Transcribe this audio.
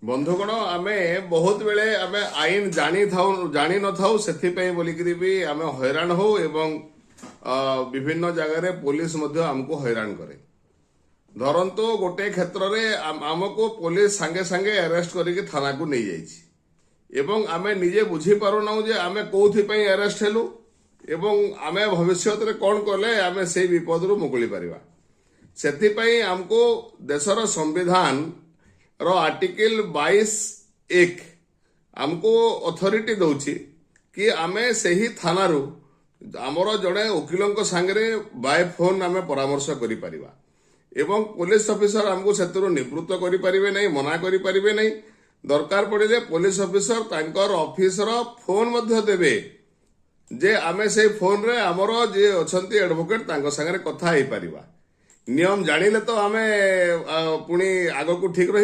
बंधुगण आमे बहुत बेले आमे आईन जानी न थाउ सेथिपई बोलिकरी भी आमे हैरान हो एवं विभिन्न जगह पुलिस मध्य हमको हैरान करे। धरंतु गोटे क्षेत्र में आमको पुलिस सांगे सांगे अरेस्ट करके थाना को नहीं जाइछि एवं आमे निजे बुझी पारुना जे आमे कोउथिपई अरेस्ट हेलु एवं आमे भविष्य रे कोन कले आमे से विपद रु मुकुली परिबा। सेथिपई हमको देशर संविधान रो आर्टिकल 22(1) हमको अथॉरिटी दउछि कि आमे सही थाना रु आमर जड़े वकिलों सांगे बाय फोन आमे परामर्श करि परिबा एवं पुलिस ऑफिसर हमको सेतरो निवृत्त करि परिबे नै, मना करि परिबे नै। दरकार पड़े पुलिस ऑफिसर तांकर ऑफिस रो फोन मध्य देबे जे आमे से फोन रे आमर जे अछंती एडवोकेट तांको संगे कथा हे परिबा। नियम जानिले तो आमे पुणी आगो को ठीक रही।